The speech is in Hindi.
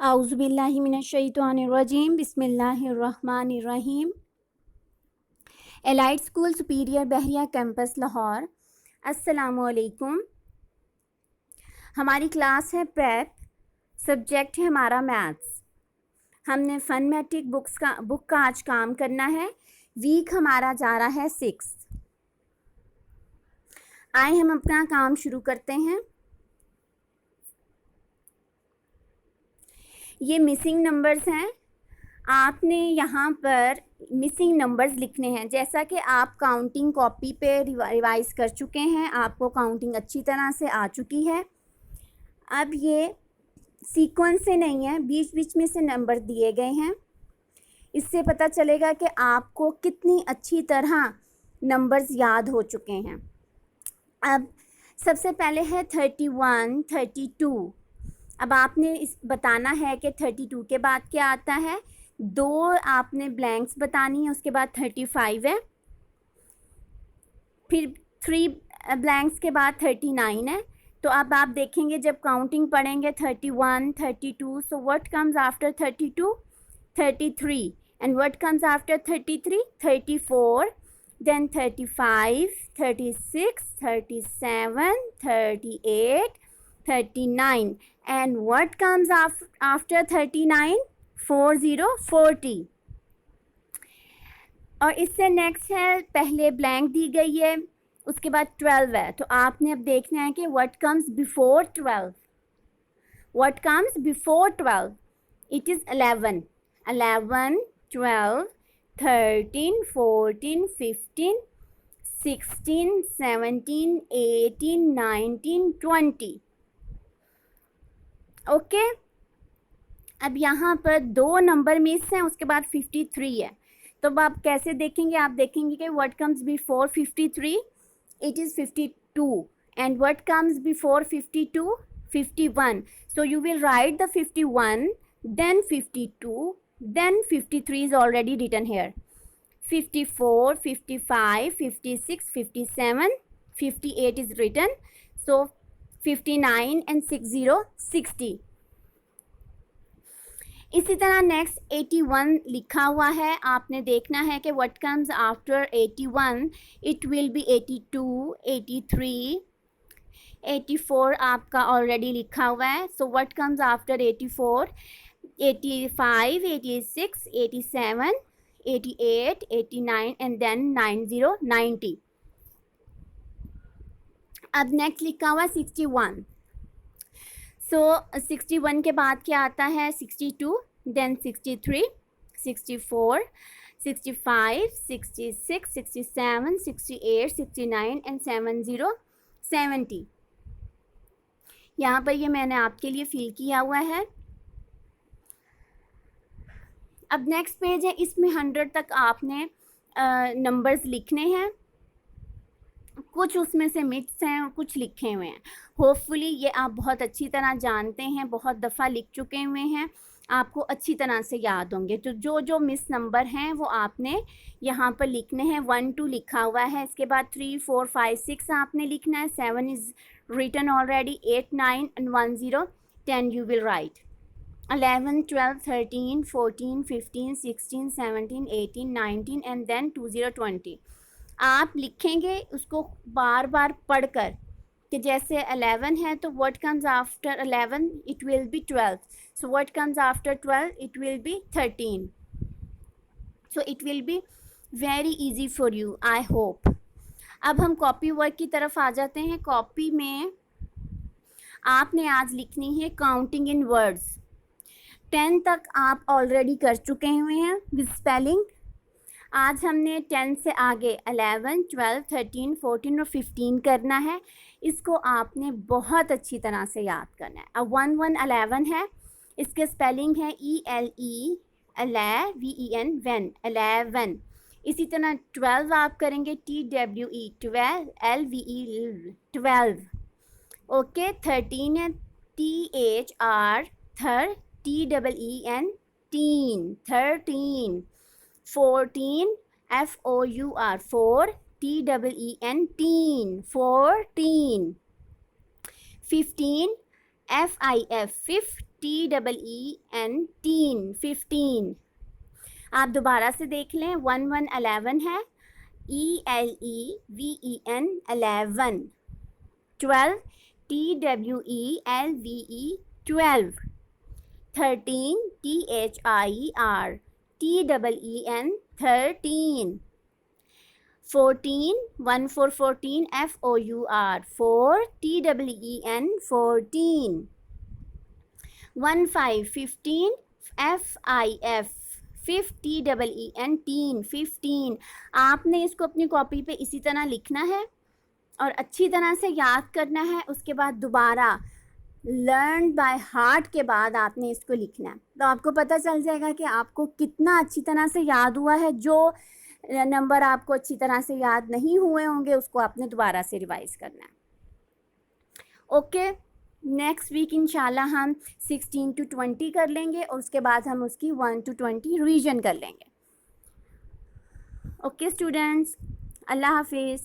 आउज़ुबिल्लाहिमिनश्शैतानिर्रजीम बिस्मिल्लाहिर्रहमानिर्रहीम। एलाइट स्कूल सुपीरियर बहरिया कैंपस लाहौर। अस्सलामुअलैकुम। हमारी क्लास है प्रेप, सब्जेक्ट है हमारा मैथ्स। हमने फनमेटिक बुक का आज काम करना है। वीक हमारा जा रहा है 6। आए हम अपना काम शुरू करते हैं। ये मिसिंग नंबर्स हैं। आपने यहाँ पर मिसिंग नंबर्स लिखने हैं। जैसा कि आप काउंटिंग कॉपी पे रिवाइज कर चुके हैं, आपको काउंटिंग अच्छी तरह से आ चुकी है। अब ये सीक्वेंस से नहीं है, बीच बीच में से नंबर दिए गए हैं। इससे पता चलेगा कि आपको कितनी अच्छी तरह नंबर्स याद हो चुके हैं। अब सबसे पहले है 31, 32। अब आपने इस बताना है कि 32 के बाद क्या आता है। 2 आपने ब्लैंक्स बतानी है, उसके बाद 35 है, फिर 3 ब्लैंक्स के बाद 39 है। तो अब आप देखेंगे जब काउंटिंग पढ़ेंगे 31, 32, सो what comes after 32, 33, and what comes after 33, 34, then 35, 36, 37, 38, 39, and what comes after 39, 40, और इससे नेक्स्ट है, पहले ब्लैंक दी गई है, उसके बाद 12 है। तो आपने अब देखना है कि what comes before 12, what comes before 12, it is 11, 12, 13, 14, 15, 16, 17, 18, 19, 20। Okay. अब यहाँ पर 2 नंबर मिस हैं, उसके बाद 53 है। तो अब आप कैसे देखेंगे, आप देखेंगे कि what comes before 53, it is 52, and what comes before 52, 51। So you will right the 51, then 52, then 53 is already written here, 54, 55, 56, 57, 58 is written, so 59 and 60, 60। इसी तरह नेक्स्ट 81 लिखा हुआ है। आपने देखना है कि what comes after 81, it will be 82, 83, 84 आपका ऑलरेडी लिखा हुआ है। So what comes after 84, 85, 86, 87, 88, 89, and then 90, 90। अब नेक्स्ट लिखा हुआ 61। सो 61 के बाद क्या आता है, 62, देन 63, 64, 65, 66, 67, 68, 69 एंड 70, 70। यहाँ पर ये मैंने आपके लिए फिल किया हुआ है। अब नेक्स्ट पेज है, इसमें 100 तक आपने नंबर्स लिखने हैं। कुछ उसमें से मिक्स हैं और कुछ लिखे हुए हैं। होपफुली ये आप बहुत अच्छी तरह जानते हैं, बहुत दफ़ा लिख चुके हुए हैं, आपको अच्छी तरह से याद होंगे। तो जो जो मिस नंबर हैं वो आपने यहाँ पर लिखने हैं। 1, 2 लिखा हुआ है, इसके बाद 3, 4, 5, 6 आपने लिखना है। 7 is written already, 8, 9 and 1, 0, 10 you will write. 11, 12, 13, 14, 15, 16, 17, 18, 19 and then 20, 20। आप लिखेंगे उसको बार बार पढ़कर कि जैसे 11 है तो what comes after 11, it will B 12, so what comes after 12, it will B 13। So it will be very easy for you, I hope. अब हम कॉपी वर्क की तरफ आ जाते हैं। कॉपी में आपने आज लिखनी है काउंटिंग इन वर्ड्स। 10 तक आप ऑलरेडी कर चुके हुए हैं विद स्पेलिंग। आज हमने 10 से आगे 11, 12, 13, 14 और 15 करना है। इसको आपने बहुत अच्छी तरह से याद करना है। अब 1, 1 11 है, इसके स्पेलिंग है ELE, VEN, वेन, 11। इसी तरह 12 आप करेंगे TWE, 12, LVE, 12। ओके। 13 है THR, थर, TEEN, teen, 13। 14 FOUR, 4, TEEN, teen, 14। 15 FIF, फिफ, TEEN, tin, 15। आप दोबारा से देख लें, 11 11 है, ELEVEN 11, 12 TWELVE 12, 13 THIER TEEN 13, 14 14 FOUR 4 TEEN 14, 15 15 FIF 50 teen 15। आपने इसको अपनी कॉपी पे इसी तरह लिखना है और अच्छी तरह से याद करना है। उसके बाद दोबारा लर्न बाय हार्ट के बाद आपने इसको लिखना है, तो आपको पता चल जाएगा कि आपको कितना अच्छी तरह से याद हुआ है। जो नंबर आपको अच्छी तरह से याद नहीं हुए होंगे उसको आपने दोबारा से रिवाइज करना है। ओके, नेक्स्ट वीक इंशाल्लाह हम 16 to 20 कर लेंगे और उसके बाद हम उसकी 1 to 20 रिवीजन कर लेंगे। ओके स्टूडेंट्स, अल्लाह हाफिज़।